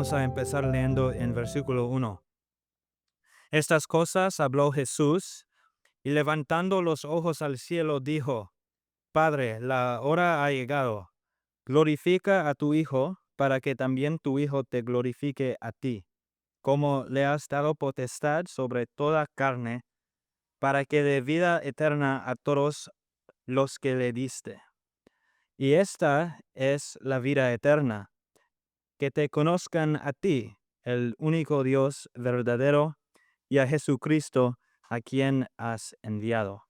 vamos a empezar leyendo en versículo 1. Estas cosas habló Jesús y levantando los ojos al cielo dijo: Padre, la hora ha llegado. Glorifica a tu Hijo, para que también tu Hijo te glorifique a ti, como le has dado potestad sobre toda carne, para que dé vida eterna a todos los que le diste. Y esta es la vida eterna, que te conozcan a ti, el único Dios verdadero, y a Jesucristo, a quien has enviado.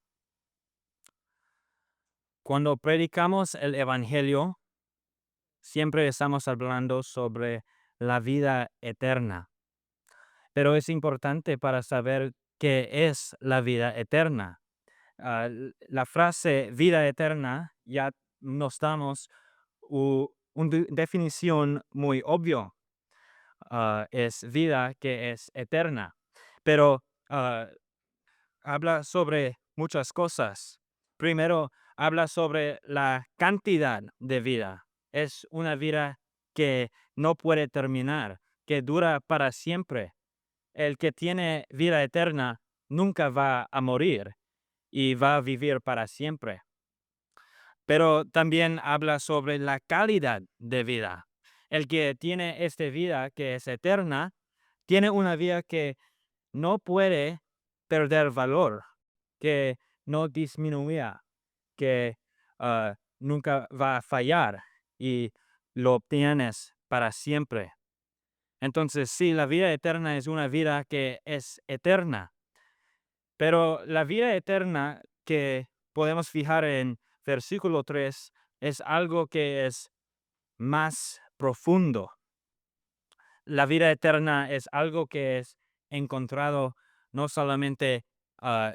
Cuando predicamos el Evangelio, siempre estamos hablando sobre la vida eterna, pero es importante para saber qué es la vida eterna. La frase vida eterna ya nos damos una definición muy obvia. Es vida que es eterna, pero ah, habla sobre muchas cosas. Primero, habla sobre la cantidad de vida. Es una vida que no puede terminar, que dura para siempre. El que tiene vida eterna nunca va a morir y va a vivir para siempre. Pero también habla sobre la calidad de vida. El que tiene esta vida que es eterna, tiene una vida que no puede perder valor, que no disminuía, que nunca va a fallar y lo obtienes para siempre. Entonces, sí, la vida eterna es una vida que es eterna, pero la vida eterna que podemos fijar en versículo 3 es algo que es más profundo. La vida eterna es algo que es encontrado no solamente,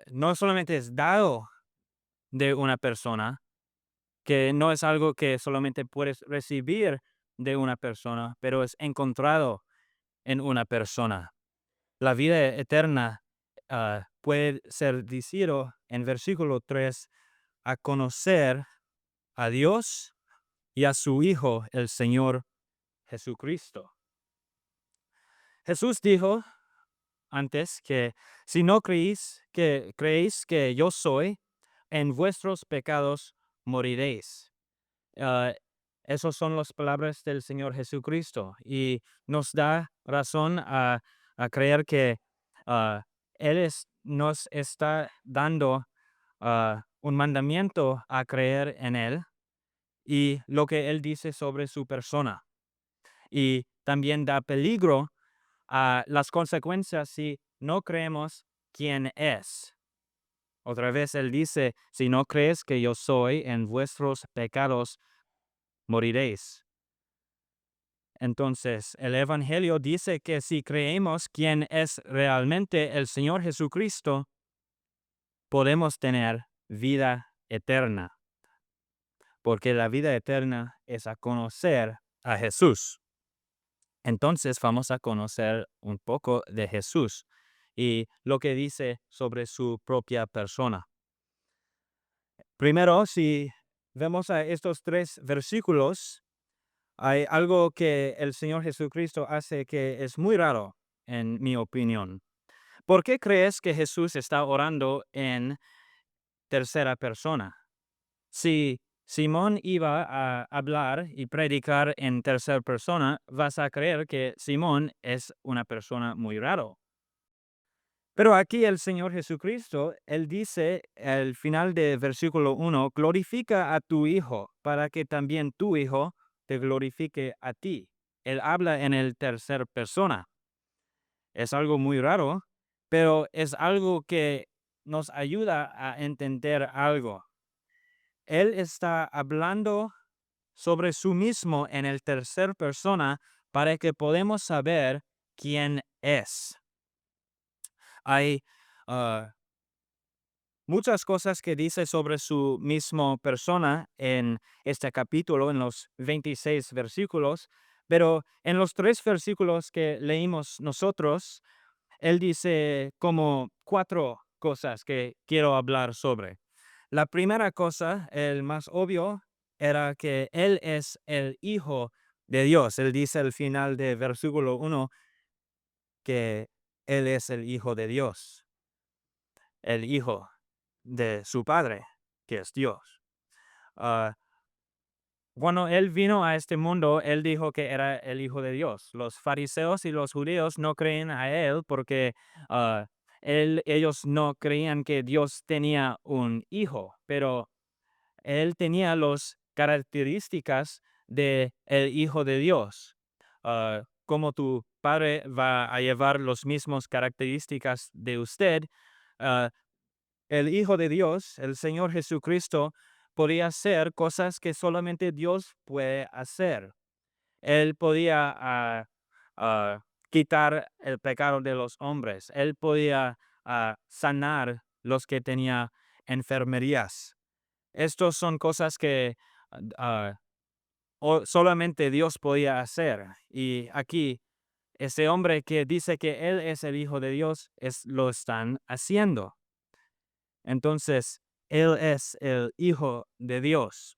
no solamente es dado de una persona, que no es algo que solamente puedes recibir de una persona, pero es encontrado en una persona. La vida eterna puede ser decidido en versículo 3 a conocer a Dios y a su Hijo, el Señor Jesucristo. Jesús dijo antes que si no creéis que yo soy, en vuestros pecados moriréis. Ah, Esas son las palabras del Señor Jesucristo y nos da razón a creer que ah, nos está dando un mandamiento a creer en Él y lo que Él dice sobre su persona. Y también da peligro a las consecuencias si no creemos quién es. Otra vez Él dice, si no crees que yo soy, en vuestros pecados moriréis. Entonces, el Evangelio dice que si creemos quién es realmente el Señor Jesucristo, podemos tener vida eterna, porque la vida eterna es a conocer a Jesús. Entonces vamos a conocer un poco de Jesús y lo que dice sobre su propia persona. Primero, si vemos a estos 3 versículos, hay algo que el Señor Jesucristo hace que es muy raro, en mi opinión. ¿Por qué crees que Jesús está orando en tercera persona? Si Simón iba a hablar y predicar en tercera persona, vas a creer que Simón es una persona muy raro. Pero aquí el Señor Jesucristo, Él dice al final del versículo 1, glorifica a tu Hijo, para que también tu Hijo te glorifique a ti. Él habla en el tercer persona. Es algo muy raro, pero es algo que nos ayuda a entender algo. Él está hablando sobre sí mismo en el tercer persona para que podamos saber quién es. Hay ah, muchas cosas que dice sobre su mismo persona en este capítulo, en los 26 versículos, pero en los 3 versículos que leímos nosotros, él dice como 4 cosas que quiero hablar sobre. La primera cosa, el más obvio, era que él es el Hijo de Dios. Él dice al final de versículo 1 que Él es el Hijo de Dios, el Hijo de su Padre, que es Dios. Ah, Cuando Él vino a este mundo, Él dijo que era el Hijo de Dios. Los fariseos y los judíos no creen a Él porque ah, ellos no creían que Dios tenía un hijo, pero Él tenía las características de el Hijo de Dios. Como tu padre va a llevar las mismas características de usted, ah, el Hijo de Dios, el Señor Jesucristo, podía hacer cosas que solamente Dios puede hacer. Él podía ah, quitar el pecado de los hombres. Él podía sanar los que tenían enfermerías. Estos son cosas que ah, solamente Dios podía hacer. Y aquí, ese hombre que dice que Él es el Hijo de Dios, lo están haciendo. Entonces, Él es el Hijo de Dios.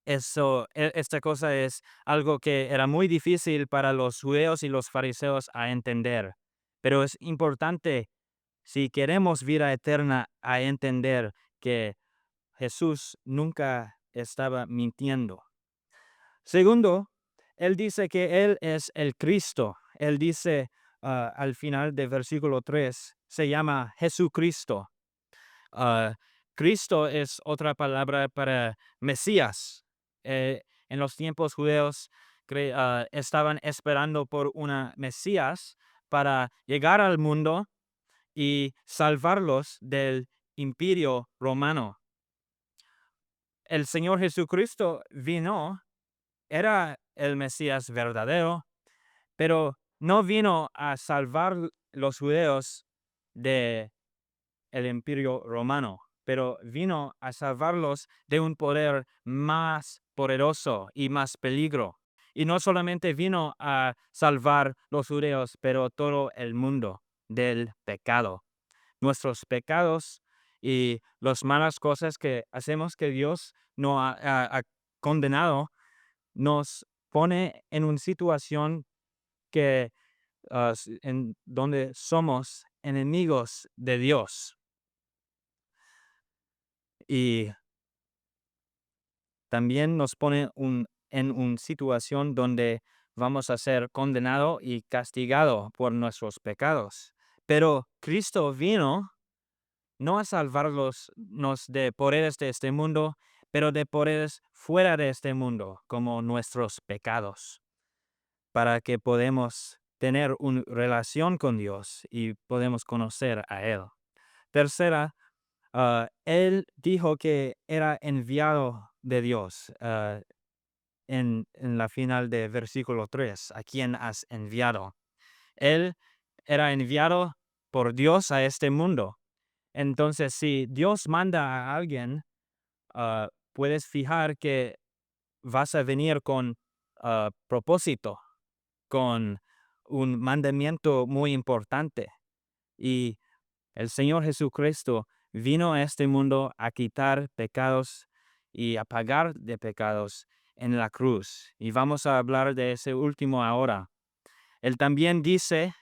Esta cosa es algo que era muy difícil para los judíos y los fariseos a entender. Pero es importante, si queremos vida eterna, a entender que Jesús nunca estaba mintiendo. Segundo, él dice que Él es el Cristo. Él dice al final del versículo 3, se llama Jesucristo. Ah, Cristo es otra palabra para Mesías. En los tiempos judeos estaban esperando por una Mesías para llegar al mundo y salvarlos del imperio romano. El Señor Jesucristo vino, era el Mesías verdadero, pero no vino a salvar los judíos de el imperio romano, pero vino a salvarlos de un poder más poderoso y más peligro. Y no solamente vino a salvar los judíos, pero todo el mundo del pecado. Nuestros pecados y las malas cosas que hacemos que Dios no ha condenado nos pone en una situación que en donde somos enemigos de Dios. Y también nos pone en una situación donde vamos a ser condenado y castigado por nuestros pecados. Pero Cristo vino no a salvarnos de poderes de este mundo, pero de poderes fuera de este mundo, como nuestros pecados, para que podamos tener una relación con Dios y podemos conocer a Él. Tercera, Él dijo que era enviado de Dios. En la final de versículo 3, ¿a quién has enviado? Él era enviado por Dios a este mundo. Entonces, si Dios manda a alguien, puedes fijar que vas a venir con propósito, con un mandamiento muy importante. Y el Señor Jesucristo vino a este mundo a quitar pecados y a pagar de pecados en la cruz. Y vamos a hablar de ese último ahora. Él también dice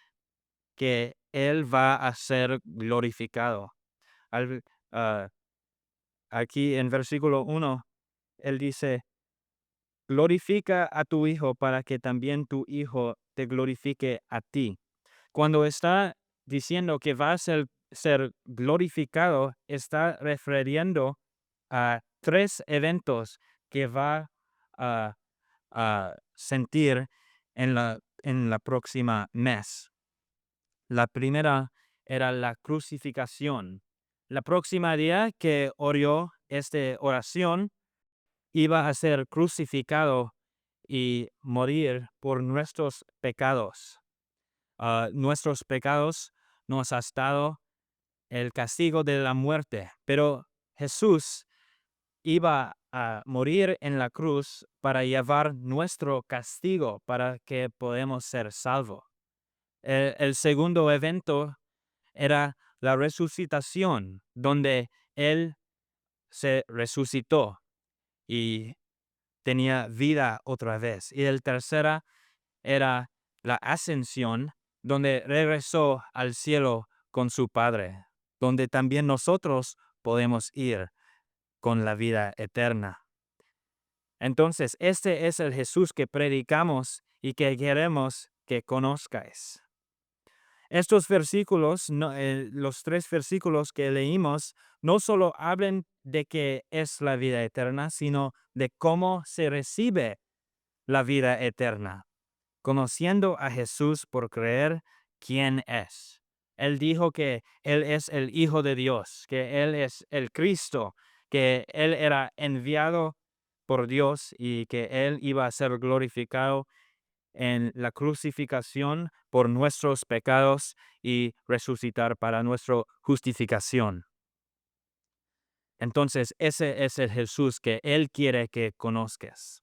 que Él va a ser glorificado. Al- ah, Aquí en versículo 1, Él dice, glorifica a tu Hijo para que también tu Hijo te glorifique a ti. Cuando está diciendo que va a ser glorificado, está refiriendo a 3 eventos que va a, sentir en la próxima mes. La primera era la crucificación. La próxima día que oró esta oración, iba a ser crucificado y morir por nuestros pecados. Nuestros pecados nos ha estado el castigo de la muerte, pero Jesús iba a morir en la cruz para llevar nuestro castigo para que podamos ser salvos. El segundo evento era la resucitación, donde Él se resucitó y tenía vida otra vez. Y el tercera era la ascensión, donde regresó al cielo con su Padre, donde también nosotros podemos ir con la vida eterna. Entonces, este es el Jesús que predicamos y que queremos que conozcáis. Estos versículos, los 3 versículos que leímos, no solo hablan de qué es la vida eterna, sino de cómo se recibe la vida eterna, conociendo a Jesús por creer quién es. Él dijo que Él es el Hijo de Dios, que Él es el Cristo, que Él era enviado por Dios y que Él iba a ser glorificado en la crucificación por nuestros pecados y resucitar para nuestra justificación. Entonces, ese es el Jesús que Él quiere que conozcas.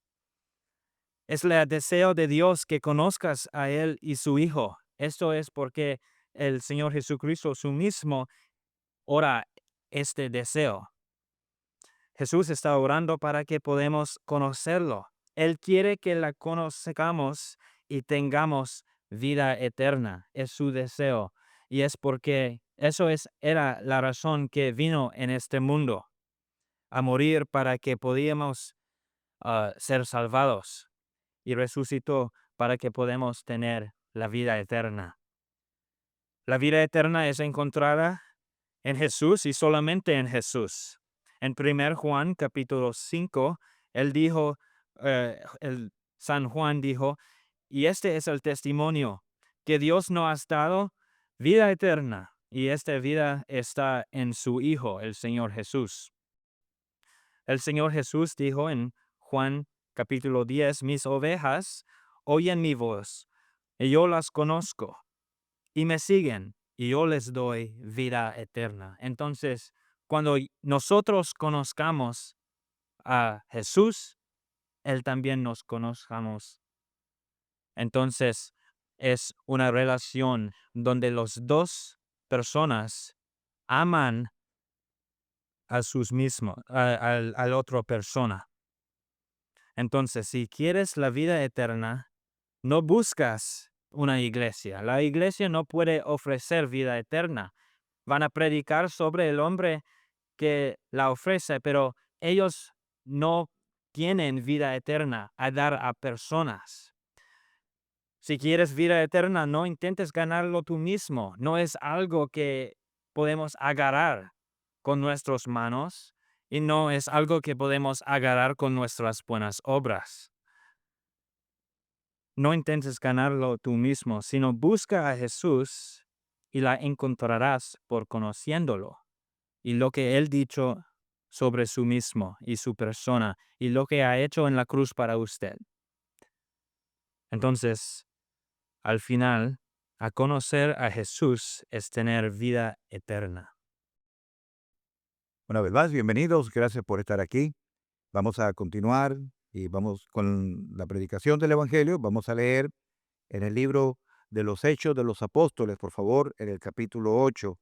Es el deseo de Dios que conozcas a Él y su Hijo. Esto es porque el Señor Jesucristo su mismo ora este deseo. Jesús está orando para que podamos conocerlo. Él quiere que la conozcamos y tengamos vida eterna. Es su deseo. Y es porque era la razón que vino en este mundo, a morir para que podíamos ser salvados. Y resucitó para que podamos tener la vida eterna. La vida eterna es encontrada en Jesús y solamente en Jesús. En 1 Juan capítulo 5, él dijo, San Juan dijo, y este es el testimonio, que Dios nos ha dado vida eterna, y esta vida está en su Hijo, el Señor Jesús. El Señor Jesús dijo en Juan capítulo 10, mis ovejas oyen mi voz, y yo las conozco, y me siguen, y yo les doy vida eterna. Entonces, cuando nosotros conozcamos a Jesús, Él también nos conozcamos. Entonces, es una relación donde las dos personas aman a sus mismos, a la otra persona. Entonces, si quieres la vida eterna, no buscas una iglesia. La iglesia no puede ofrecer vida eterna. Van a predicar sobre el hombre que la ofrece, pero ellos no tienen vida eterna a dar a personas. Si quieres vida eterna, no intentes ganarlo tú mismo. No es algo que podemos agarrar con nuestras manos y no es algo que podemos agarrar con nuestras buenas obras. No intentes ganarlo tú mismo, sino busca a Jesús y la encontrarás por conociéndolo. Y lo que Él dicho sobre sí mismo y su persona y lo que ha hecho en la cruz para usted. Entonces, al final, a conocer a Jesús es tener vida eterna. Una vez más, bienvenidos, gracias por estar aquí. Vamos a continuar y vamos con la predicación del Evangelio. Vamos a leer en el libro de los Hechos de los Apóstoles, por favor, en el capítulo 8,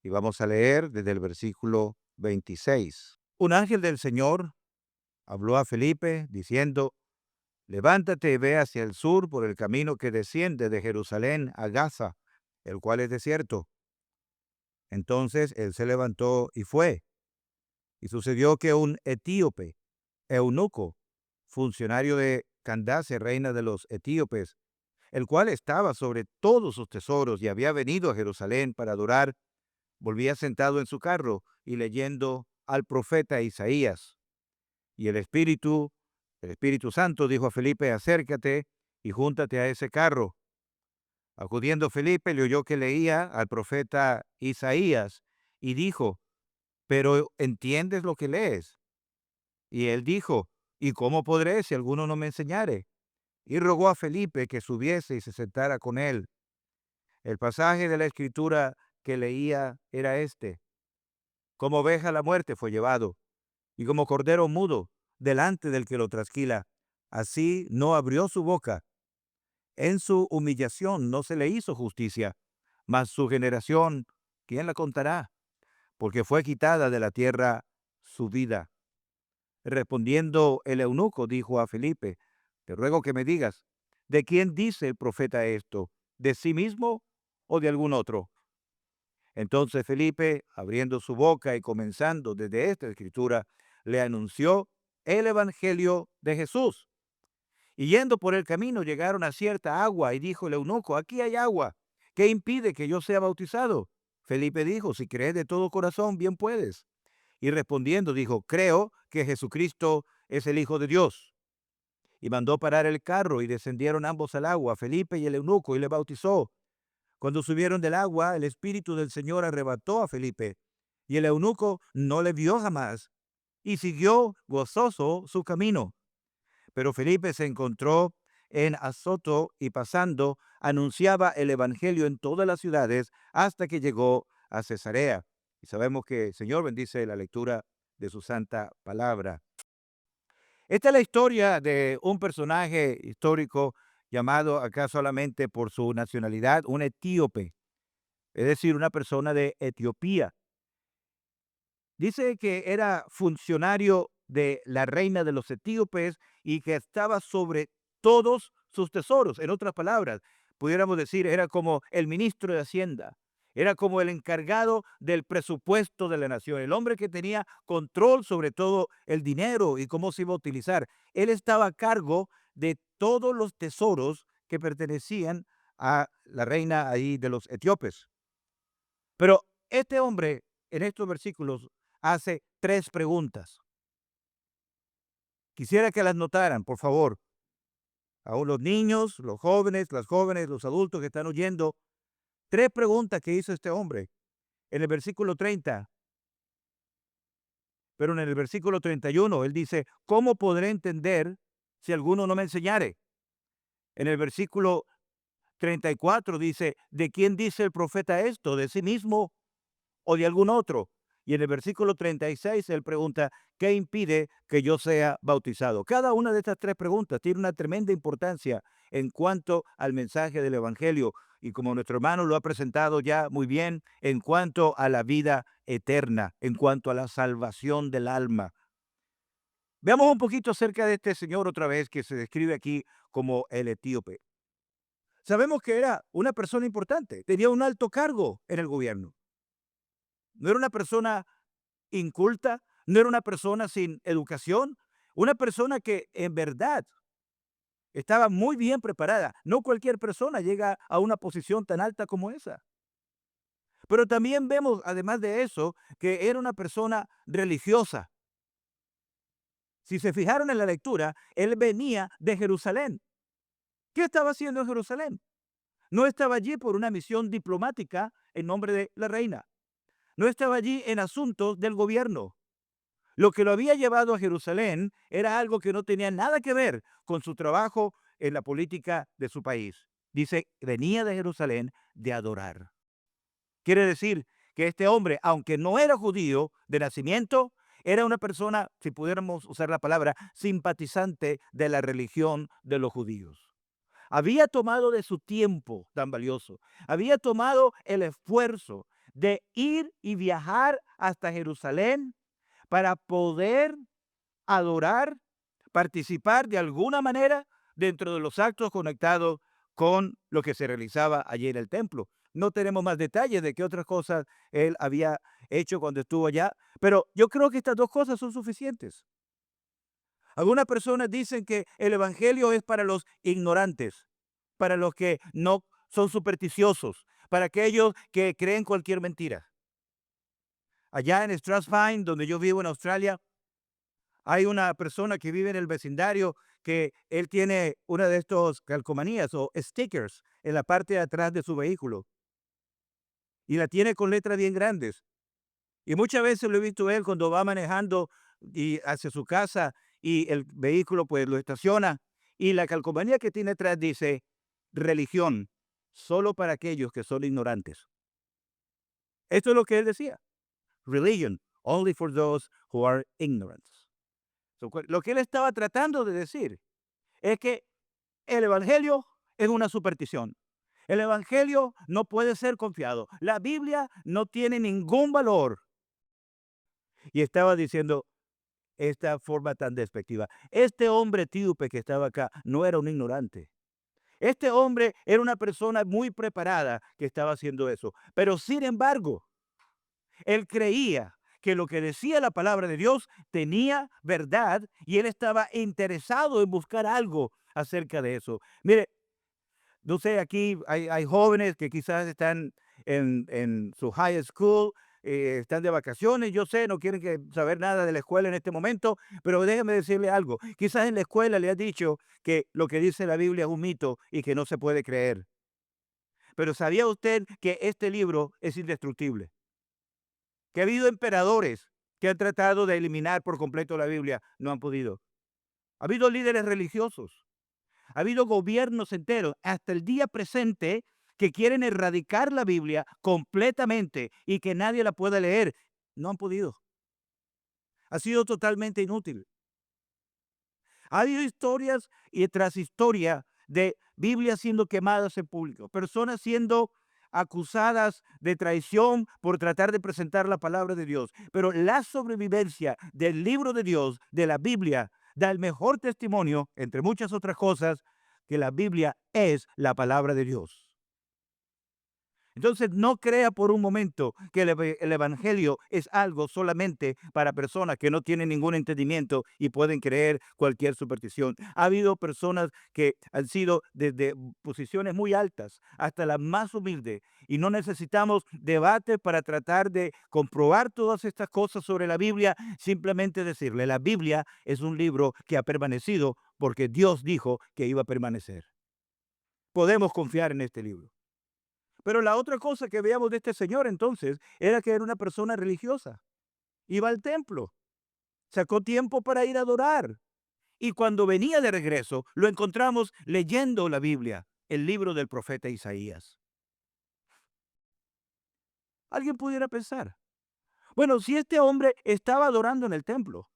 y vamos a leer desde el versículo 26. Un ángel del Señor habló a Felipe diciendo, levántate y ve hacia el sur por el camino que desciende de Jerusalén a Gaza, el cual es desierto. Entonces él se levantó y fue. Y sucedió que un etíope, eunuco, funcionario de Candace, reina de los etíopes, el cual estaba sobre todos sus tesoros y había venido a Jerusalén para adorar, volvía sentado en su carro y leyendo al profeta Isaías. Y el Espíritu Santo dijo a Felipe, acércate y júntate a ese carro. Acudiendo Felipe, le oyó que leía al profeta Isaías y dijo, pero ¿entiendes lo que lees? Y él dijo, ¿y cómo podré si alguno no me enseñare? Y rogó a Felipe que subiese y se sentara con él. El pasaje de la escritura que leía era este: como oveja a la muerte fue llevado, y como cordero mudo delante del que lo trasquila, así no abrió su boca. En su humillación no se le hizo justicia, mas su generación, ¿quién la contará? Porque fue quitada de la tierra su vida. Respondiendo el eunuco, dijo a Felipe: te ruego que me digas, ¿de quién dice el profeta esto? ¿De sí mismo o de algún otro? Entonces Felipe, abriendo su boca y comenzando desde esta escritura, le anunció el evangelio de Jesús. Y yendo por el camino llegaron a cierta agua y dijo el eunuco: aquí hay agua, ¿qué impide que yo sea bautizado? Felipe dijo: si crees de todo corazón, bien puedes. Y respondiendo dijo: creo que Jesucristo es el Hijo de Dios. Y mandó parar el carro y descendieron ambos al agua, Felipe y el eunuco, y le bautizó. Cuando subieron del agua, el Espíritu del Señor arrebató a Felipe, y el eunuco no le vio jamás, y siguió gozoso su camino. Pero Felipe se encontró en Azoto y pasando, anunciaba el Evangelio en todas las ciudades hasta que llegó a Cesarea. Y sabemos que el Señor bendice la lectura de su santa palabra. Esta es la historia de un personaje histórico llamado acá solamente por su nacionalidad, un etíope, es decir, una persona de Etiopía. Dice que era funcionario de la reina de los etíopes y que estaba sobre todos sus tesoros. En otras palabras, pudiéramos decir, era como el ministro de Hacienda, era como el encargado del presupuesto de la nación, el hombre que tenía control sobre todo el dinero y cómo se iba a utilizar. Él estaba a cargo de todos los tesoros que pertenecían a la reina ahí de los etíopes. Pero este hombre en estos versículos hace tres preguntas. Quisiera que las notaran, por favor. Aún los niños, los jóvenes, las jóvenes, los adultos que están oyendo. Tres preguntas que hizo este hombre en el versículo 30. Pero en el versículo 31 él dice: ¿cómo podré entender si alguno no me enseñare? En el versículo 34 dice: ¿de quién dice el profeta esto? ¿De sí mismo o de algún otro? Y en el versículo 36 él pregunta: ¿qué impide que yo sea bautizado? Cada una de estas tres preguntas tiene una tremenda importancia en cuanto al mensaje del Evangelio y, como nuestro hermano lo ha presentado ya muy bien, en cuanto a la vida eterna, en cuanto a la salvación del alma. Veamos un poquito acerca de este señor otra vez que se describe aquí como el etíope. Sabemos que era una persona importante, tenía un alto cargo en el gobierno. No era una persona inculta, no era una persona sin educación, una persona que en verdad estaba muy bien preparada. No cualquier persona llega a una posición tan alta como esa. Pero también vemos, además de eso, que era una persona religiosa. Si se fijaron en la lectura, él venía de Jerusalén. ¿Qué estaba haciendo en Jerusalén? No estaba allí por una misión diplomática en nombre de la reina. No estaba allí en asuntos del gobierno. Lo que lo había llevado a Jerusalén era algo que no tenía nada que ver con su trabajo en la política de su país. Dice, venía de Jerusalén de adorar. Quiere decir que este hombre, aunque no era judío de nacimiento, era una persona, si pudiéramos usar la palabra, simpatizante de la religión de los judíos. Había tomado de su tiempo tan valioso, había tomado el esfuerzo de ir y viajar hasta Jerusalén para poder adorar, participar de alguna manera dentro de los actos conectados con lo que se realizaba allí en el templo. No tenemos más detalles de qué otras cosas él había hecho cuando estuvo allá, pero yo creo que estas dos cosas son suficientes. Algunas personas dicen que el evangelio es para los ignorantes, para los que no son supersticiosos, para aquellos que creen cualquier mentira. Allá en Strathspine, donde yo vivo en Australia, hay una persona que vive en el vecindario que él tiene una de estos calcomanías o stickers en la parte de atrás de su vehículo y la tiene con letras bien grandes. Y muchas veces lo he visto él cuando va manejando y hacia su casa y el vehículo pues lo estaciona y la calcomanía que tiene atrás dice: religión solo para aquellos que son ignorantes. Esto es lo que él decía. Religion only for those who are ignorant. Lo que él estaba tratando de decir es que el evangelio es una superstición. El evangelio no puede ser confiado. La Biblia no tiene ningún valor. Y estaba diciendo, esta forma tan despectiva. Este hombre etíope que estaba acá no era un ignorante. Este hombre era una persona muy preparada que estaba haciendo eso. Pero sin embargo, él creía que lo que decía la palabra de Dios tenía verdad y él estaba interesado en buscar algo acerca de eso. Mire, no sé, aquí hay jóvenes que quizás están en su high school, están de vacaciones, yo sé, no quieren saber nada de la escuela en este momento, pero déjeme decirle algo. Quizás en la escuela le han dicho que lo que dice la Biblia es un mito y que no se puede creer. Pero ¿sabía usted que este libro es indestructible? Que ha habido emperadores que han tratado de eliminar por completo la Biblia, no han podido. Ha habido líderes religiosos, ha habido gobiernos enteros, hasta el día presente, que quieren erradicar la Biblia completamente y que nadie la pueda leer. No han podido. Ha sido totalmente inútil. Ha habido historias y tras historia de Biblias siendo quemadas en público, personas siendo acusadas de traición por tratar de presentar la palabra de Dios. Pero la sobrevivencia del libro de Dios, de la Biblia, da el mejor testimonio, entre muchas otras cosas, que la Biblia es la palabra de Dios. Entonces, no crea por un momento que el evangelio es algo solamente para personas que no tienen ningún entendimiento y pueden creer cualquier superstición. Ha habido personas que han sido desde posiciones muy altas hasta las más humildes y no necesitamos debate para tratar de comprobar todas estas cosas sobre la Biblia, simplemente decirle, la Biblia es un libro que ha permanecido porque Dios dijo que iba a permanecer. Podemos confiar en este libro. Pero la otra cosa que veíamos de este señor entonces era que era una persona religiosa. Iba al templo, sacó tiempo para ir a adorar. Y cuando venía de regreso, lo encontramos leyendo la Biblia, el libro del profeta Isaías. Alguien pudiera pensar, bueno, si este hombre estaba adorando en el templo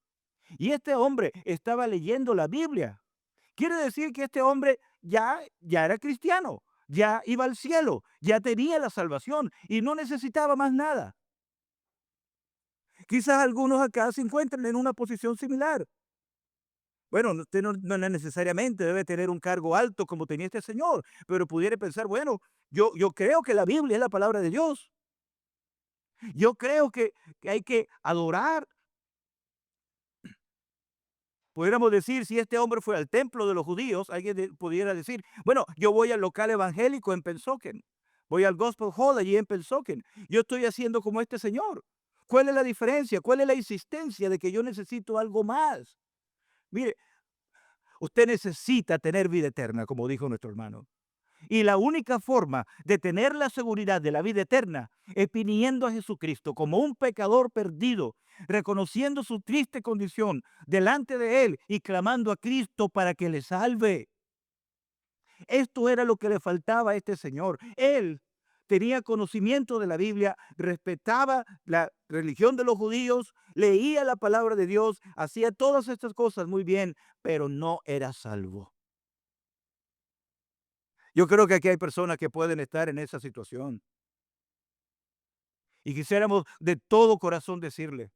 y este hombre estaba leyendo la Biblia, quiere decir que este hombre ya era cristiano, ya iba al cielo, ya tenía la salvación y no necesitaba más nada. Quizás algunos acá se encuentran en una posición similar. Bueno, usted no necesariamente debe tener un cargo alto como tenía este señor, pero pudiera pensar, bueno, yo creo que la Biblia es la palabra de Dios. Yo creo que hay que adorar. Pudiéramos decir, si este hombre fue al templo de los judíos, alguien pudiera decir, bueno, yo voy al local evangélico en Pensoken, voy al Gospel Hall allí en Pensoken, yo estoy haciendo como este señor. ¿Cuál es la diferencia? ¿Cuál es la insistencia de que yo necesito algo más? Mire, usted necesita tener vida eterna, como dijo nuestro hermano. Y la única forma de tener la seguridad de la vida eterna es viniendo a Jesucristo como un pecador perdido, reconociendo su triste condición delante de Él y clamando a Cristo para que le salve. Esto era lo que le faltaba a este señor. Él tenía conocimiento de la Biblia, respetaba la religión de los judíos, leía la palabra de Dios, hacía todas estas cosas muy bien, pero no era salvo. Yo creo que aquí hay personas que pueden estar en esa situación. Y quisiéramos de todo corazón decirle,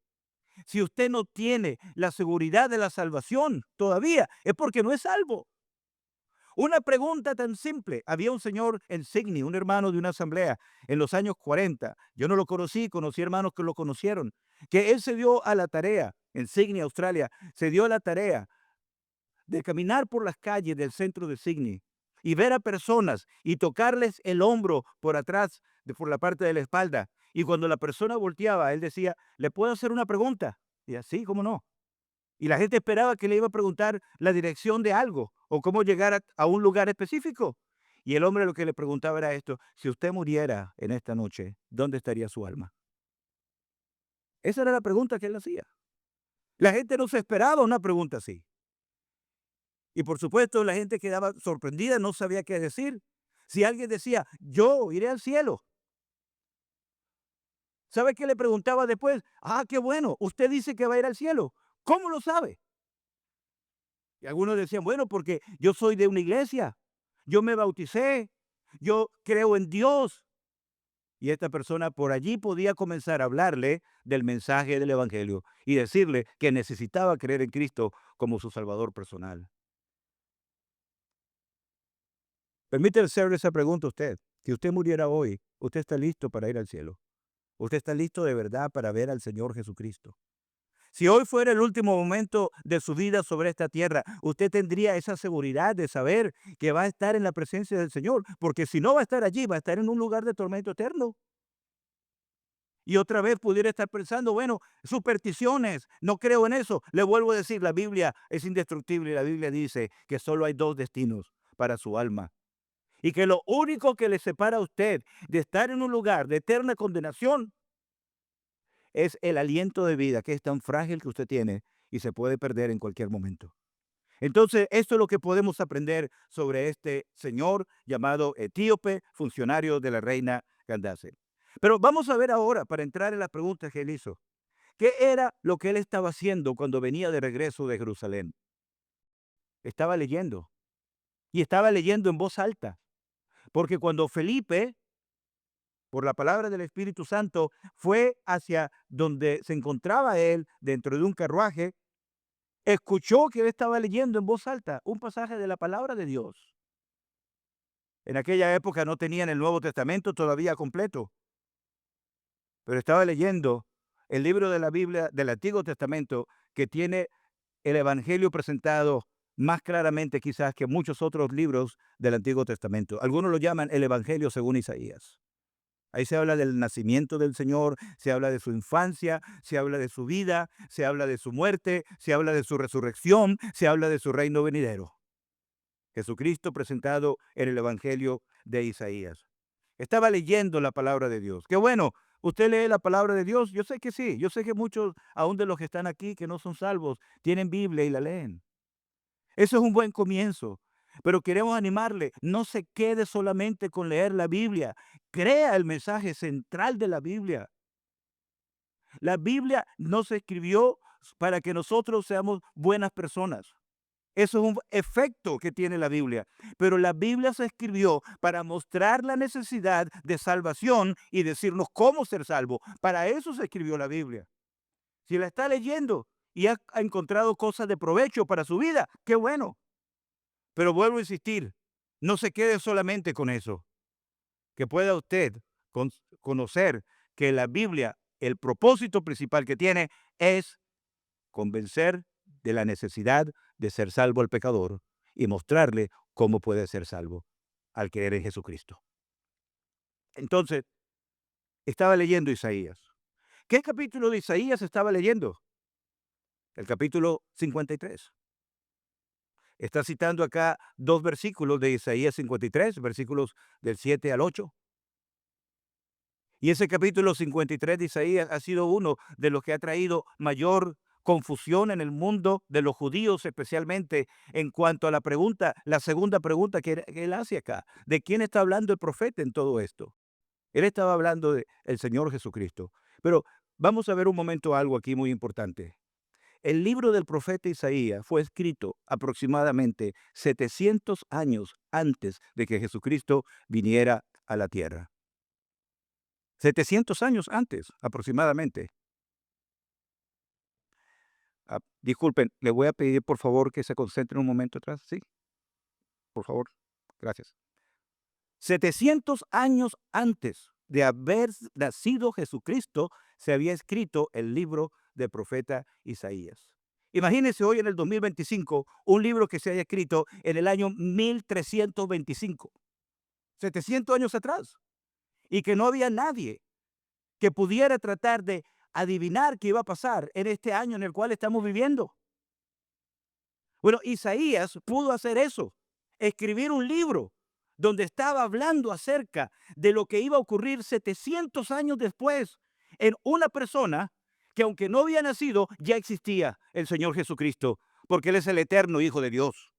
si usted no tiene la seguridad de la salvación todavía, es porque no es salvo. Una pregunta tan simple. Había un señor en Sydney, un hermano de una asamblea en los años 40. Yo no lo conocí hermanos que lo conocieron, que él se dio a la tarea, en Sydney, Australia, se dio a la tarea de caminar por las calles del centro de Sydney y ver a personas y tocarles el hombro por atrás, por la parte de la espalda. Y cuando la persona volteaba, él decía, ¿le puedo hacer una pregunta? Y así, ¿cómo no? Y la gente esperaba que le iba a preguntar la dirección de algo o cómo llegar a un lugar específico. Y el hombre lo que le preguntaba era esto, si usted muriera en esta noche, ¿dónde estaría su alma? Esa era la pregunta que él hacía. La gente no se esperaba una pregunta así. Y por supuesto, la gente quedaba sorprendida, no sabía qué decir. Si alguien decía, yo iré al cielo, ¿sabe qué le preguntaba después? Ah, qué bueno, usted dice que va a ir al cielo. ¿Cómo lo sabe? Y algunos decían, bueno, porque yo soy de una iglesia, yo me bauticé, yo creo en Dios. Y esta persona por allí podía comenzar a hablarle del mensaje del Evangelio y decirle que necesitaba creer en Cristo como su Salvador personal. Permítame hacerle esa pregunta a usted. Si usted muriera hoy, ¿usted está listo para ir al cielo? ¿Usted está listo de verdad para ver al Señor Jesucristo? Si hoy fuera el último momento de su vida sobre esta tierra, usted tendría esa seguridad de saber que va a estar en la presencia del Señor, porque si no va a estar allí, va a estar en un lugar de tormento eterno. Y otra vez pudiera estar pensando, bueno, supersticiones, no creo en eso. Le vuelvo a decir, la Biblia es indestructible y la Biblia dice que solo hay dos destinos para su alma. Y que lo único que le separa a usted de estar en un lugar de eterna condenación es el aliento de vida, que es tan frágil que usted tiene y se puede perder en cualquier momento. Entonces, esto es lo que podemos aprender sobre este señor llamado Etíope, funcionario de la reina Candace. Pero vamos a ver ahora, para entrar en las preguntas que él hizo, ¿qué era lo que él estaba haciendo cuando venía de regreso de Jerusalén? Estaba leyendo, y estaba leyendo en voz alta, porque cuando Felipe, por la palabra del Espíritu Santo, fue hacia donde se encontraba él dentro de un carruaje, escuchó que él estaba leyendo en voz alta un pasaje de la palabra de Dios. En aquella época no tenían el Nuevo Testamento todavía completo, pero estaba leyendo el libro de la Biblia del Antiguo Testamento, que tiene el Evangelio presentado más claramente quizás que muchos otros libros del Antiguo Testamento. Algunos lo llaman el Evangelio según Isaías. Ahí se habla del nacimiento del Señor, se habla de su infancia, se habla de su vida, se habla de su muerte, se habla de su resurrección, se habla de su reino venidero. Jesucristo presentado en el Evangelio de Isaías. Estaba leyendo la palabra de Dios. Qué bueno, ¿usted lee la palabra de Dios? Yo sé que sí, yo sé que muchos, aún de los que están aquí, que no son salvos, tienen Biblia y la leen. Eso es un buen comienzo. Pero queremos animarle, no se quede solamente con leer la Biblia, crea el mensaje central de la Biblia. La Biblia no se escribió para que nosotros seamos buenas personas. Eso es un efecto que tiene la Biblia. Pero la Biblia se escribió para mostrar la necesidad de salvación y decirnos cómo ser salvo. Para eso se escribió la Biblia. Si la está leyendo y ha encontrado cosas de provecho para su vida, qué bueno. Pero vuelvo a insistir, no se quede solamente con eso. Que pueda usted conocer que la Biblia, el propósito principal que tiene es convencer de la necesidad de ser salvo al pecador y mostrarle cómo puede ser salvo al creer en Jesucristo. Entonces, estaba leyendo Isaías. ¿Qué capítulo de Isaías estaba leyendo? El capítulo 53. Está citando acá dos versículos de Isaías 53, versículos del 7 al 8. Y ese capítulo 53 de Isaías ha sido uno de los que ha traído mayor confusión en el mundo de los judíos, especialmente en cuanto a la pregunta, la segunda pregunta que él hace acá, ¿de quién está hablando el profeta en todo esto? Él estaba hablando del Señor Jesucristo. Pero vamos a ver un momento algo aquí muy importante. El libro del profeta Isaías fue escrito aproximadamente 700 años antes de que Jesucristo viniera a la tierra. 700 años antes, aproximadamente. Disculpen, le voy a pedir por favor que se concentre un momento atrás. Sí, por favor. Gracias. 700 años antes de haber nacido Jesucristo, se había escrito el libro del profeta Isaías. Imagínense hoy en el 2025 un libro que se haya escrito en el año 1325, 700 años atrás, y que no había nadie que pudiera tratar de adivinar qué iba a pasar en este año en el cual estamos viviendo. Bueno, Isaías pudo hacer eso, escribir un libro donde estaba hablando acerca de lo que iba a ocurrir 700 años después en una persona que aunque no había nacido, ya existía el Señor Jesucristo, porque Él es el eterno Hijo de Dios.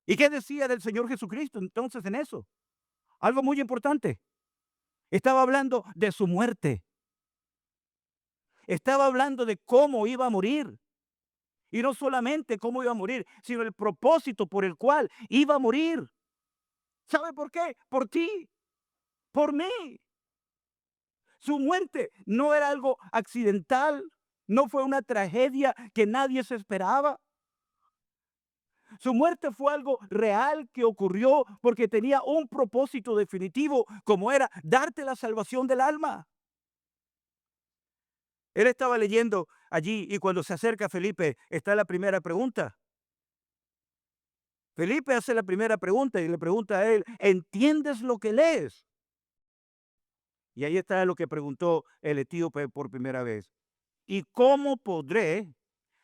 ¿Y qué decía del Señor Jesucristo entonces en eso? Algo muy importante. Estaba hablando de su muerte. Estaba hablando de cómo iba a morir. Y no solamente cómo iba a morir, sino el propósito por el cual iba a morir. ¿Sabe por qué? Por ti. por mí. Su muerte no era algo accidental, no fue una tragedia que nadie se esperaba. Su muerte fue algo real que ocurrió porque tenía un propósito definitivo, como era darte la salvación del alma. Él estaba leyendo allí y cuando se acerca a Felipe está la primera pregunta. Felipe hace la primera pregunta y le pregunta a él, ¿entiendes lo que lees? Y ahí está lo que preguntó el etíope por primera vez. ¿Y cómo podré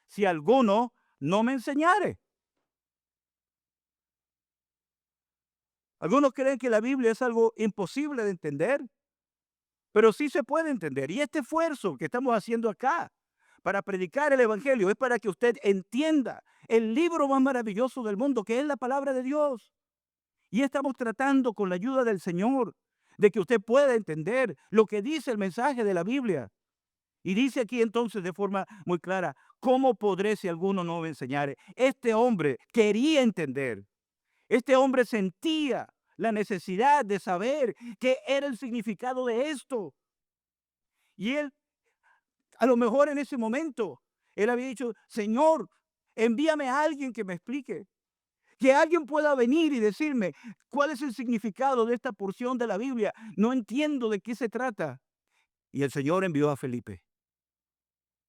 si alguno no me enseñare? Algunos creen que la Biblia es algo imposible de entender, pero sí se puede entender. Y este esfuerzo que estamos haciendo acá para predicar el Evangelio es para que usted entienda el libro más maravilloso del mundo, que es la palabra de Dios. Y estamos tratando con la ayuda del Señor de que usted pueda entender lo que dice el mensaje de la Biblia. Y dice aquí entonces de forma muy clara, ¿cómo podré si alguno no me enseñare? Este hombre quería entender. Este hombre sentía la necesidad de saber qué era el significado de esto. Y él, a lo mejor en ese momento, él había dicho, Señor, envíame a alguien que me explique. Que alguien pueda venir y decirme cuál es el significado de esta porción de la Biblia. No entiendo de qué se trata. Y el Señor envió a Felipe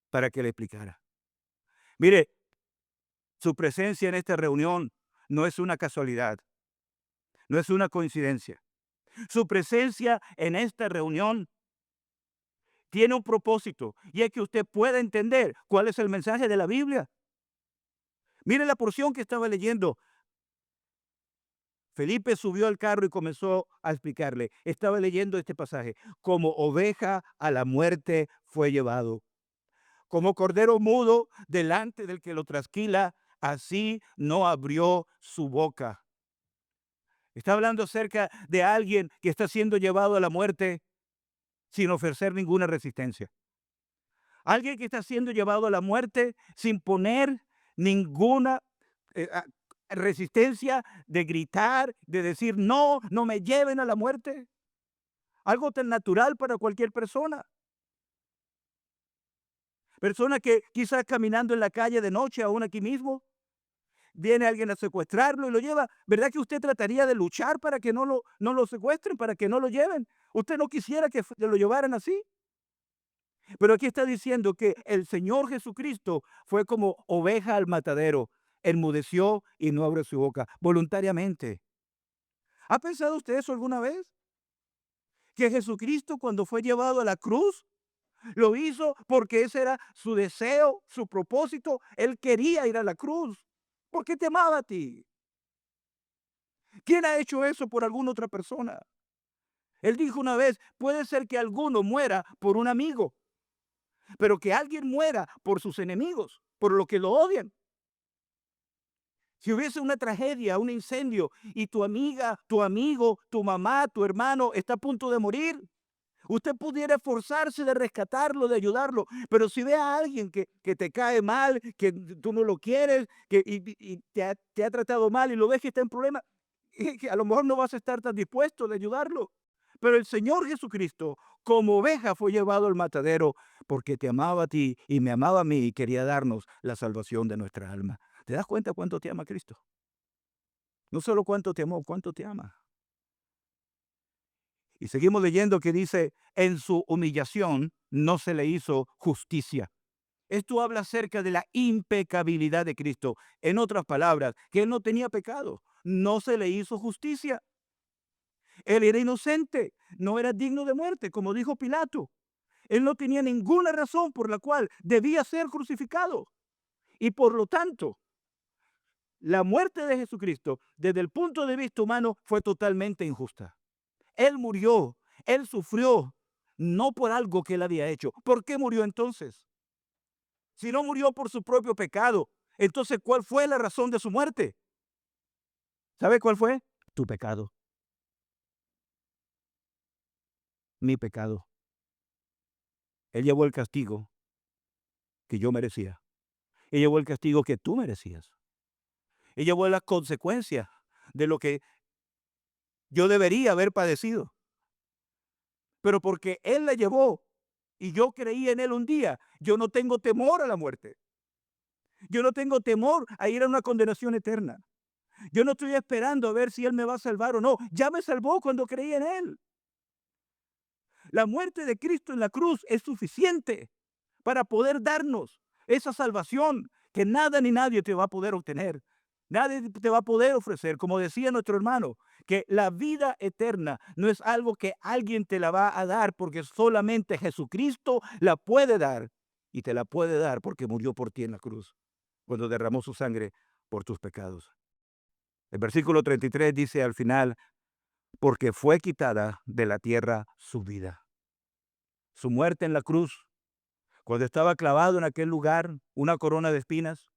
para que le explicara. Mire, su presencia en esta reunión no es una casualidad, no es una coincidencia. Su presencia en esta reunión tiene un propósito y es que usted pueda entender cuál es el mensaje de la Biblia. Mire la porción que estaba leyendo. Felipe subió al carro y comenzó a explicarle. Estaba leyendo este pasaje. Como oveja a la muerte fue llevado. Como cordero mudo delante del que lo trasquila, así no abrió su boca. Está hablando acerca de alguien que está siendo llevado a la muerte sin ofrecer ninguna resistencia. Alguien que está siendo llevado a la muerte sin poner ninguna eh, ah, resistencia de gritar, de decir, no, no me lleven a la muerte. Algo tan natural para cualquier persona. Persona que quizás caminando en la calle de noche, aún aquí mismo, viene alguien a secuestrarlo y lo lleva. ¿Verdad que usted trataría de luchar para que no lo secuestren, para que no lo lleven? ¿Usted no quisiera que lo llevaran así? Pero aquí está diciendo que el Señor Jesucristo fue como oveja al matadero, enmudeció y no abrió su boca voluntariamente. ¿Ha pensado usted eso alguna vez? Que Jesucristo cuando fue llevado a la cruz, lo hizo porque ese era su deseo, su propósito. Él quería ir a la cruz porque te amaba a ti. ¿Quién ha hecho eso por alguna otra persona? Él dijo una vez, puede ser que alguno muera por un amigo, pero que alguien muera por sus enemigos, por lo que lo odian. Si hubiese una tragedia, un incendio, y tu amiga, tu amigo, tu mamá, tu hermano está a punto de morir, usted pudiera esforzarse de rescatarlo, de ayudarlo, pero si ve a alguien que te cae mal, que tú no lo quieres, y te ha tratado mal y lo ves que está en problema, que a lo mejor no vas a estar tan dispuesto de ayudarlo. Pero el Señor Jesucristo, como oveja, fue llevado al matadero porque te amaba a ti y me amaba a mí y quería darnos la salvación de nuestra alma. ¿Te das cuenta cuánto te ama Cristo? No solo cuánto te amó, cuánto te ama. Y seguimos leyendo que dice, en su humillación no se le hizo justicia. Esto habla acerca de la impecabilidad de Cristo. En otras palabras, que él no tenía pecado, no se le hizo justicia. Él era inocente, no era digno de muerte, como dijo Pilato. Él no tenía ninguna razón por la cual debía ser crucificado. Y por lo tanto, la muerte de Jesucristo, desde el punto de vista humano, fue totalmente injusta. Él murió, él sufrió, no por algo que él había hecho. ¿Por qué murió entonces? Si no murió por su propio pecado, entonces ¿cuál fue la razón de su muerte? ¿Sabe cuál fue? Tu pecado, mi pecado. Él llevó el castigo que yo merecía. Él llevó el castigo que tú merecías. Él llevó las consecuencias de lo que yo debería haber padecido. pero porque Él la llevó y yo creí en Él un día, yo no tengo temor a la muerte. Yo no tengo temor a ir a una condenación eterna. Yo no estoy esperando a ver si Él me va a salvar o no. Ya me salvó cuando creí en Él. La muerte de Cristo en la cruz es suficiente para poder darnos esa salvación que nada ni nadie te va a poder obtener. Nadie te va a poder ofrecer, como decía nuestro hermano, que la vida eterna no es algo que alguien te la va a dar, porque solamente Jesucristo la puede dar, y te la puede dar porque murió por ti en la cruz, cuando derramó su sangre por tus pecados. El versículo 33 dice al final, porque fue quitada de la tierra su vida. Su muerte en la cruz, cuando estaba clavado en aquel lugar, una corona de espinas,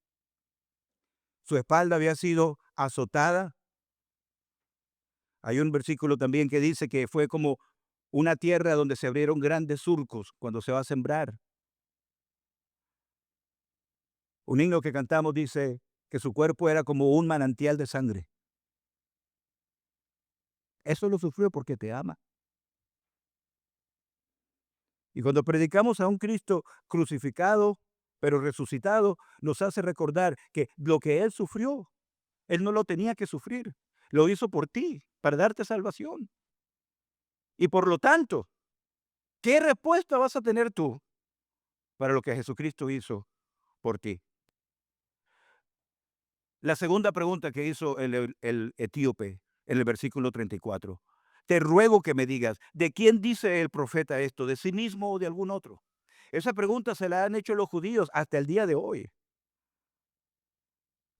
su espalda había sido azotada. Hay un versículo también que dice que fue como una tierra donde se abrieron grandes surcos cuando se va a sembrar. Un himno que cantamos dice que su cuerpo era como un manantial de sangre. Eso lo sufrió porque te ama. Y cuando predicamos a un Cristo crucificado, pero resucitado, nos hace recordar que lo que Él sufrió, Él no lo tenía que sufrir. Lo hizo por ti, para darte salvación. Y por lo tanto, ¿qué respuesta vas a tener tú para lo que Jesucristo hizo por ti? La segunda pregunta que hizo el etíope en el versículo 34. Te ruego que me digas, ¿de quién dice el profeta esto? ¿De sí mismo o de algún otro? Esa pregunta se la han hecho los judíos hasta el día de hoy.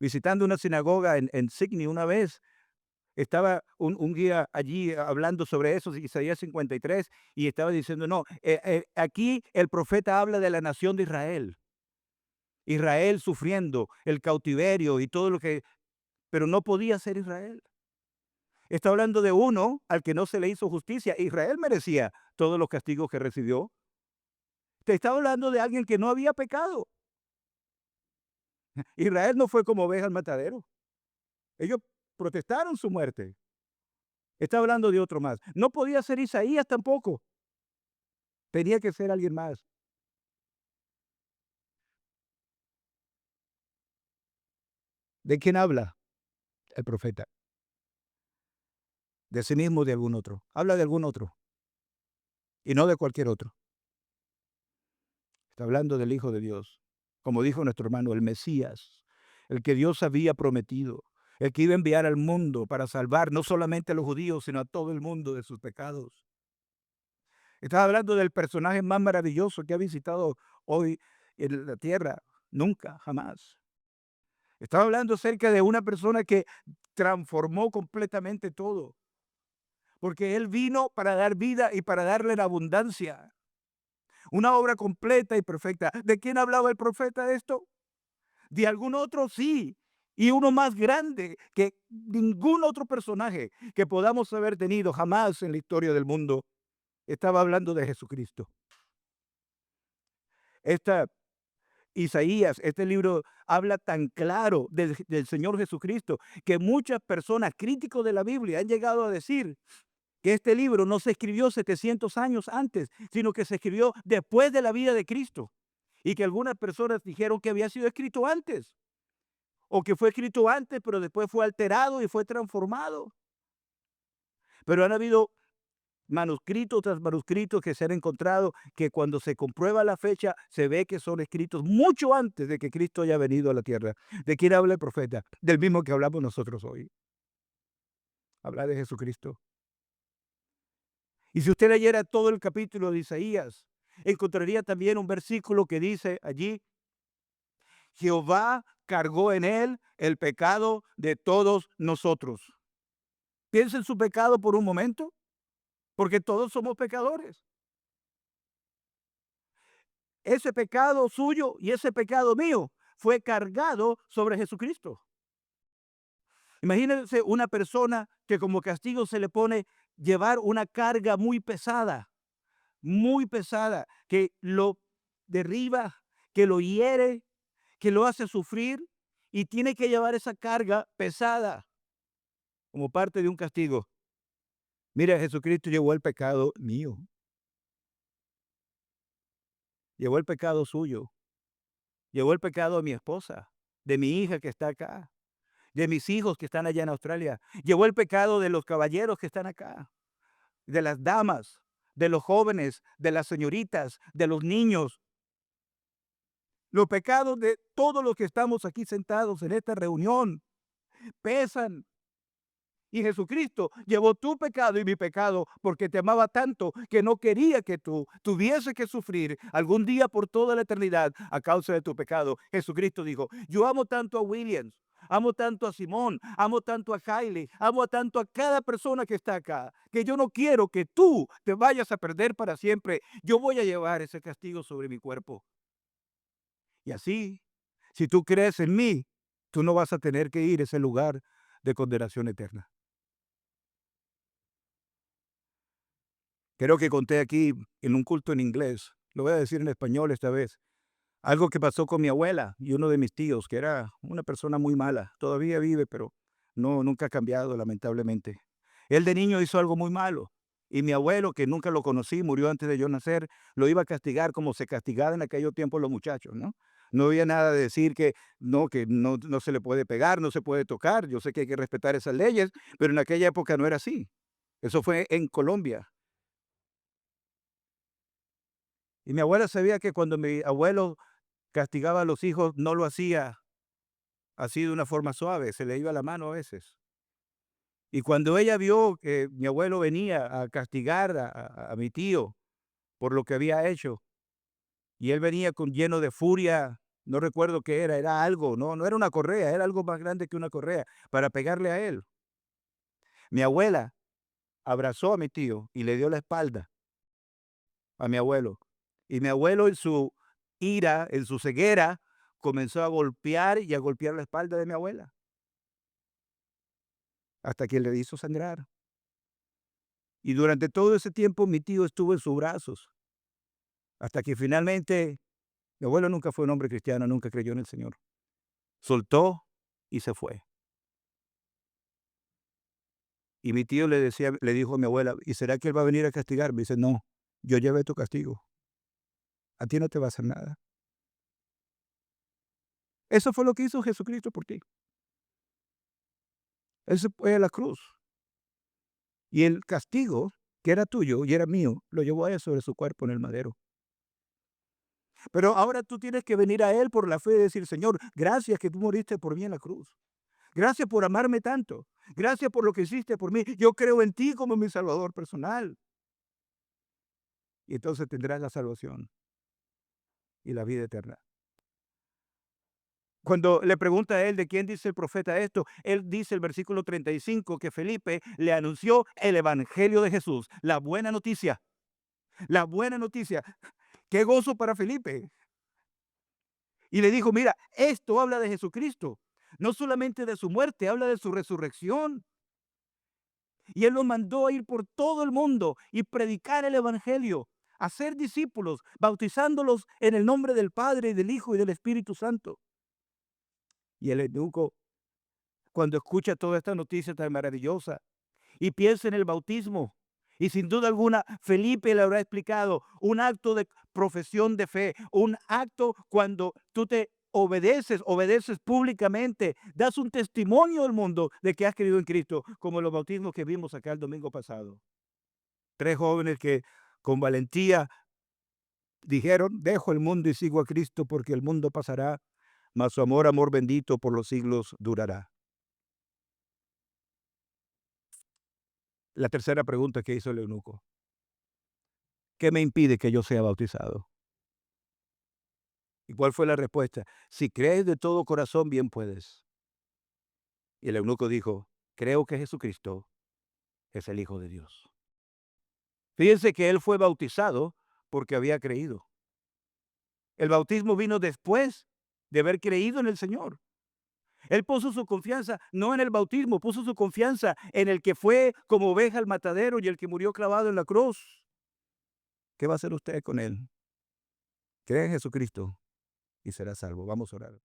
Visitando una sinagoga en Sydney una vez, estaba un guía allí hablando sobre eso, Isaías 53, y estaba diciendo, no, aquí el profeta habla de la nación de Israel. Israel sufriendo el cautiverio y todo lo que, pero no podía ser Israel. Está hablando de uno al que no se le hizo justicia. Israel merecía todos los castigos que recibió. Te está hablando de alguien que no había pecado. Israel no fue como oveja al matadero. Ellos protestaron su muerte. Está hablando de otro más. No podía ser Isaías tampoco. Tenía que ser alguien más. ¿De quién habla el profeta? De sí mismo o de algún otro. Habla de algún otro y no de cualquier otro. Está hablando del Hijo de Dios. Como dijo nuestro hermano, el Mesías, el que Dios había prometido, el que iba a enviar al mundo para salvar no solamente a los judíos, sino a todo el mundo de sus pecados. Estaba hablando del personaje más maravilloso que ha visitado hoy en la tierra. Nunca, jamás. Estaba hablando acerca de una persona que transformó completamente todo, porque Él vino para dar vida y para darle la abundancia. Una obra completa y perfecta. ¿De quién hablaba el profeta de esto? ¿De algún otro? Sí. Y uno más grande que ningún otro personaje que podamos haber tenido jamás en la historia del mundo. Estaba hablando de Jesucristo. Esta Isaías, este libro habla tan claro del Señor Jesucristo que muchas personas críticos de la Biblia han llegado a decir que este libro no se escribió 700 años antes, sino que se escribió después de la vida de Cristo. Y que algunas personas dijeron que había sido escrito antes, o que fue escrito antes, pero después fue alterado y fue transformado. Pero han habido manuscritos tras manuscritos que se han encontrado que cuando se comprueba la fecha se ve que son escritos mucho antes de que Cristo haya venido a la tierra. ¿De quién habla el profeta? Del mismo que hablamos nosotros hoy. Habla de Jesucristo. Y si usted leyera todo el capítulo de Isaías, encontraría también un versículo que dice allí, Jehová cargó en él el pecado de todos nosotros. Piensa en su pecado por un momento, porque todos somos pecadores. Ese pecado suyo y ese pecado mío fue cargado sobre Jesucristo. Imagínense una persona que como castigo se le pone llevar una carga muy pesada, que lo derriba, que lo hiere, que lo hace sufrir y tiene que llevar esa carga pesada como parte de un castigo. Mira, Jesucristo llevó el pecado mío llevó el pecado suyo, llevó el pecado de mi esposa, de mi hija que está acá, de mis hijos que están allá en Australia, llevó el pecado de los caballeros que están acá, de las damas, de los jóvenes, de las señoritas, de los niños, los pecados de todos los que estamos aquí sentados en esta reunión pesan. Y Jesucristo llevó tu pecado y mi pecado porque te amaba tanto que no quería que tú tuviese que sufrir algún día por toda la eternidad a causa de tu pecado. Jesucristo dijo, yo amo tanto a Williams, amo tanto a Simón, amo tanto a Kylie, amo tanto a cada persona que está acá, que yo no quiero que tú te vayas a perder para siempre. Yo voy a llevar ese castigo sobre mi cuerpo. Y así, si tú crees en mí, tú no vas a tener que ir a ese lugar de condenación eterna. Creo que conté aquí en un culto en inglés, lo voy a decir en español esta vez, algo que pasó con mi abuela y uno de mis tíos, que era una persona muy mala. Todavía vive, pero no, nunca ha cambiado, lamentablemente. Él de niño hizo algo muy malo y mi abuelo, que nunca lo conocí, murió antes de yo nacer, lo iba a castigar como se castigaba en aquellos tiempos los muchachos, ¿no? No había nada de decir que no, no se le puede pegar, no se puede tocar. Yo sé que hay que respetar esas leyes, pero en aquella época no era así. Eso fue en Colombia. Y mi abuela sabía que cuando mi abuelo castigaba a los hijos, no lo hacía así de una forma suave, se le iba la mano a veces. Y cuando ella vio que mi abuelo venía a castigar a mi tío por lo que había hecho, y él venía lleno de furia, no recuerdo qué era, era algo, no, no era una correa, era algo más grande que una correa, para pegarle a él. Mi abuela abrazó a mi tío y le dio la espalda a mi abuelo. Y mi abuelo en su ira, en su ceguera, comenzó a golpear y a golpear la espalda de mi abuela, hasta que le hizo sangrar. Y durante todo ese tiempo mi tío estuvo en sus brazos, hasta que finalmente mi abuelo nunca fue un hombre cristiano, nunca creyó en el Señor. Soltó y se fue. Y mi tío le dijo a mi abuela: "¿Y será que él va a venir a castigarme?". Dice: "No, yo llevé tu castigo. A ti no te va a hacer nada". Eso fue lo que hizo Jesucristo por ti. Él se fue a la cruz. Y el castigo, que era tuyo y era mío, lo llevó a él sobre su cuerpo en el madero. Pero ahora tú tienes que venir a Él por la fe y decir: "Señor, gracias que tú moriste por mí en la cruz. Gracias por amarme tanto. Gracias por lo que hiciste por mí. Yo creo en ti como mi Salvador personal". Y entonces tendrás la salvación y la vida eterna. Cuando le pregunta a él de quién dice el profeta esto, él dice el versículo 35 que Felipe le anunció el evangelio de Jesús, la buena noticia, la buena noticia. Qué gozo para Felipe. Y le dijo: "Mira, esto habla de Jesucristo, no solamente de su muerte, habla de su resurrección". Y él los mandó a ir por todo el mundo y predicar el evangelio, hacer discípulos, bautizándolos en el nombre del Padre y del Hijo y del Espíritu Santo. Y el eunuco, cuando escucha toda esta noticia tan maravillosa y piensa en el bautismo, y sin duda alguna Felipe le habrá explicado un acto de profesión de fe, un acto cuando tú te obedeces públicamente, das un testimonio al mundo de que has creído en Cristo, como los bautismos que vimos acá el domingo pasado. Tres jóvenes que con valentía dijeron: "Dejo el mundo y sigo a Cristo, porque el mundo pasará, mas su amor, amor bendito por los siglos durará". La tercera pregunta que hizo el eunuco: "¿Qué me impide que yo sea bautizado?". ¿Y cuál fue la respuesta? "Si crees de todo corazón, bien puedes". Y el eunuco dijo: "Creo que Jesucristo es el Hijo de Dios". Fíjense que él fue bautizado porque había creído. El bautismo vino después de haber creído en el Señor. Él puso su confianza no en el bautismo, puso su confianza en el que fue como oveja al matadero y el que murió clavado en la cruz. ¿Qué va a hacer usted con él? Cree en Jesucristo y será salvo. Vamos a orar.